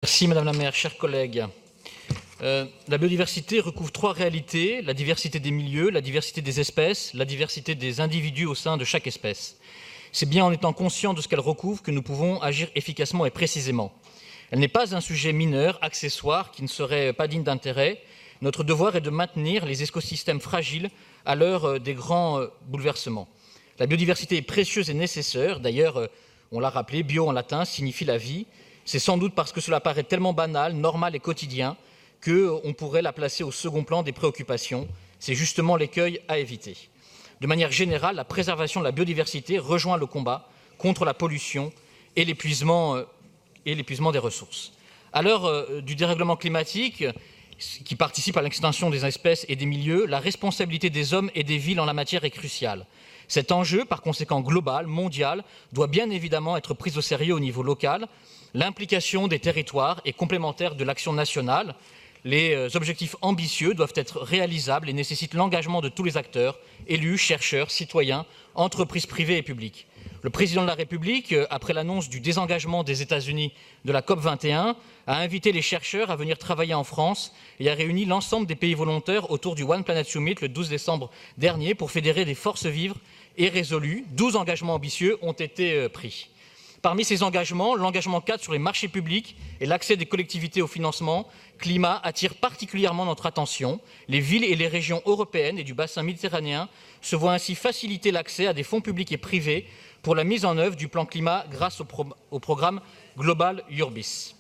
Merci Madame la maire, chers collègues. La biodiversité recouvre trois réalités, la diversité des milieux, la diversité des espèces, la diversité des individus au sein de chaque espèce. C'est bien en étant conscient de ce qu'elle recouvre que nous pouvons agir efficacement et précisément. Elle n'est pas un sujet mineur, accessoire, qui ne serait pas digne d'intérêt. Notre devoir est de maintenir les écosystèmes fragiles à l'heure des grands bouleversements. La biodiversité est précieuse et nécessaire. D'ailleurs, on l'a rappelé, bio en latin signifie la vie. C'est sans doute parce que cela paraît tellement banal, normal et quotidien qu'on pourrait la placer au second plan des préoccupations. C'est justement l'écueil à éviter. De manière générale, la préservation de la biodiversité rejoint le combat contre la pollution et l'épuisement des ressources. À l'heure du dérèglement climatique, qui participe à l'extinction des espèces et des milieux, la responsabilité des hommes et des villes en la matière est cruciale. Cet enjeu, par conséquent global, mondial, doit bien évidemment être pris au sérieux au niveau local. L'implication des territoires est complémentaire de l'action nationale. Les objectifs ambitieux doivent être réalisables et nécessitent l'engagement de tous les acteurs, élus, chercheurs, citoyens, entreprises privées et publiques. Le président de la République, après l'annonce du désengagement des États-Unis de la COP21, a invité les chercheurs à venir travailler en France et a réuni l'ensemble des pays volontaires autour du One Planet Summit le 12 décembre dernier pour fédérer des forces vives et résolues. 12 engagements ambitieux ont été pris. Parmi ces engagements, l'engagement 4 sur les marchés publics et l'accès des collectivités au financement climat attire particulièrement notre attention. Les villes et les régions européennes et du bassin méditerranéen se voient ainsi faciliter l'accès à des fonds publics et privés pour la mise en œuvre du plan climat grâce au programme Global Urbis.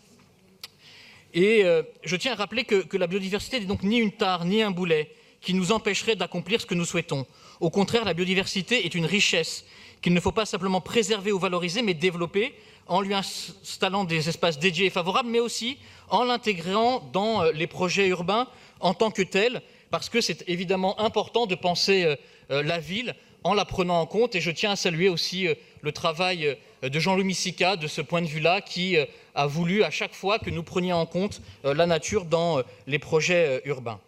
Et je tiens à rappeler que la biodiversité n'est donc ni une tare ni un boulet qui nous empêcherait d'accomplir ce que nous souhaitons. Au contraire, la biodiversité est une richesse qu'il ne faut pas simplement préserver ou valoriser, mais développer en lui installant des espaces dédiés et favorables, mais aussi en l'intégrant dans les projets urbains en tant que tels, parce que c'est évidemment important de penser la ville en la prenant en compte. Et je tiens à saluer aussi le travail de Jean-Louis Missica de ce point de vue-là, qui a voulu à chaque fois que nous prenions en compte la nature dans les projets urbains.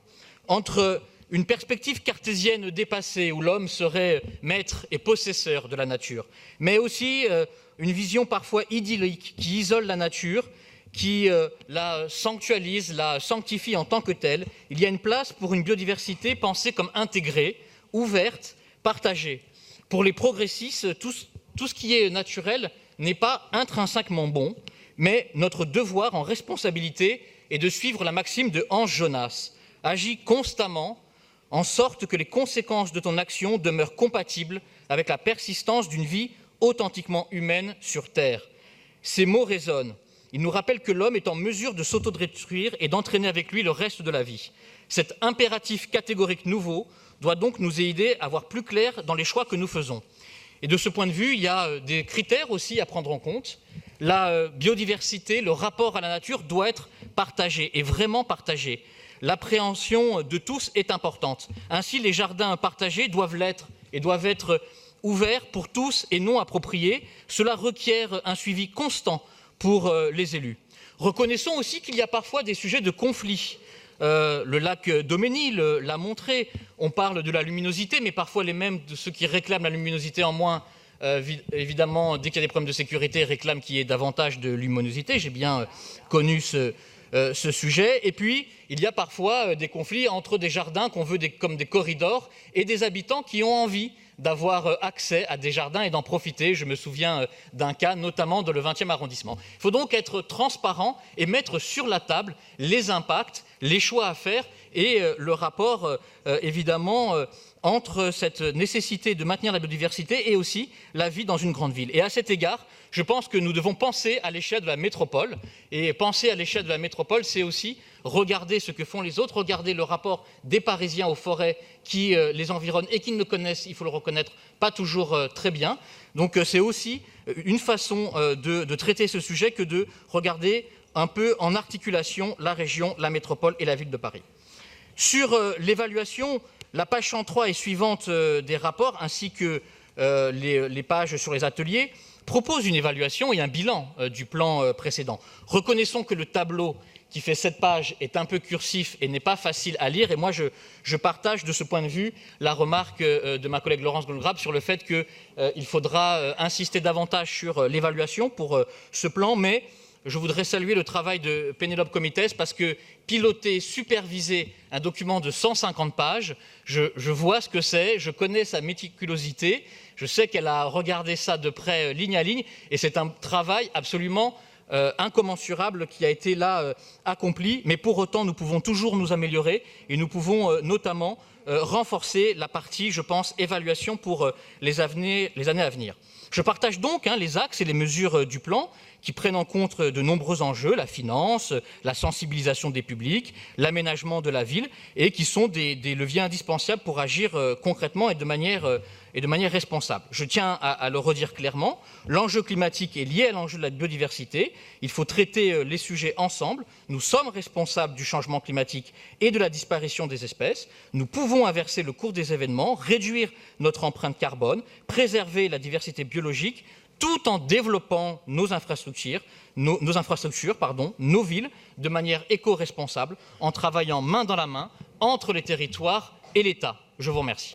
Entre une perspective cartésienne dépassée où l'homme serait maître et possesseur de la nature, mais aussi une vision parfois idyllique qui isole la nature, qui la sanctualise, la sanctifie en tant que telle. Il y a une place pour une biodiversité pensée comme intégrée, ouverte, partagée. Pour les progressistes, tout ce qui est naturel n'est pas intrinsèquement bon, mais notre devoir en responsabilité est de suivre la maxime de Hans Jonas. Agis constamment en sorte que les conséquences de ton action demeurent compatibles avec la persistance d'une vie authentiquement humaine sur Terre. Ces mots résonnent. Ils nous rappellent que l'homme est en mesure de s'autodétruire et d'entraîner avec lui le reste de la vie. Cet impératif catégorique nouveau doit donc nous aider à voir plus clair dans les choix que nous faisons. Et de ce point de vue, il y a des critères aussi à prendre en compte. La biodiversité, le rapport à la nature doit être partagé, et vraiment partagé. L'appréhension de tous est importante. Ainsi, les jardins partagés doivent l'être et doivent être ouverts pour tous et non appropriés. Cela requiert un suivi constant pour les élus. Reconnaissons aussi qu'il y a parfois des sujets de conflit. Le lac Doménil l'a montré. On parle de la luminosité, mais parfois les mêmes de ceux qui réclament la luminosité en moins, évidemment, dès qu'il y a des problèmes de sécurité, réclament qu'il y ait davantage de luminosité. J'ai bien connu ce sujet. Et puis, il y a parfois des conflits entre des jardins qu'on veut comme des corridors et des habitants qui ont envie d'avoir accès à des jardins et d'en profiter. Je me souviens d'un cas, notamment dans le 20e arrondissement. Il faut donc être transparent et mettre sur la table les impacts, les choix à faire et le rapport, évidemment, entre cette nécessité de maintenir la biodiversité et aussi la vie dans une grande ville. Et à cet égard, je pense que nous devons penser à l'échelle de la métropole. Et penser à l'échelle de la métropole, c'est aussi regarder ce que font les autres, regarder le rapport des Parisiens aux forêts qui les environnent et qui ne connaissent, il faut le reconnaître, pas toujours très bien. Donc c'est aussi une façon de traiter ce sujet que de regarder un peu en articulation la région, la métropole et la ville de Paris. Sur l'évaluation, la page 103 et suivante des rapports, ainsi que les pages sur les ateliers, proposent une évaluation et un bilan du plan précédent. Reconnaissons que le tableau qui fait 7 pages est un peu cursif et n'est pas facile à lire. Et moi, je partage de ce point de vue la remarque de ma collègue Laurence Goldgrab sur le fait qu'il faudra insister davantage sur l'évaluation pour ce plan, mais je voudrais saluer le travail de Pénélope Comitès parce que piloter, superviser un document de 150 pages, je vois ce que c'est, je connais sa méticulosité, je sais qu'elle a regardé ça de près, ligne à ligne, et c'est un travail absolument incommensurable qui a été là accompli, mais pour autant nous pouvons toujours nous améliorer et nous pouvons notamment renforcer la partie, je pense, évaluation pour les années à venir. Je partage donc les axes et les mesures du plan qui prennent en compte de nombreux enjeux, la finance, la sensibilisation des publics, l'aménagement de la ville, et qui sont des leviers indispensables pour agir concrètement et de manière responsable. Je tiens à le redire clairement, l'enjeu climatique est lié à l'enjeu de la biodiversité, il faut traiter les sujets ensemble, nous sommes responsables du changement climatique et de la disparition des espèces, nous pouvons inverser le cours des événements, réduire notre empreinte carbone, préserver la diversité biologique, tout en développant nos infrastructures, nos villes, de manière éco-responsable, en travaillant main dans la main entre les territoires et l'État. Je vous remercie.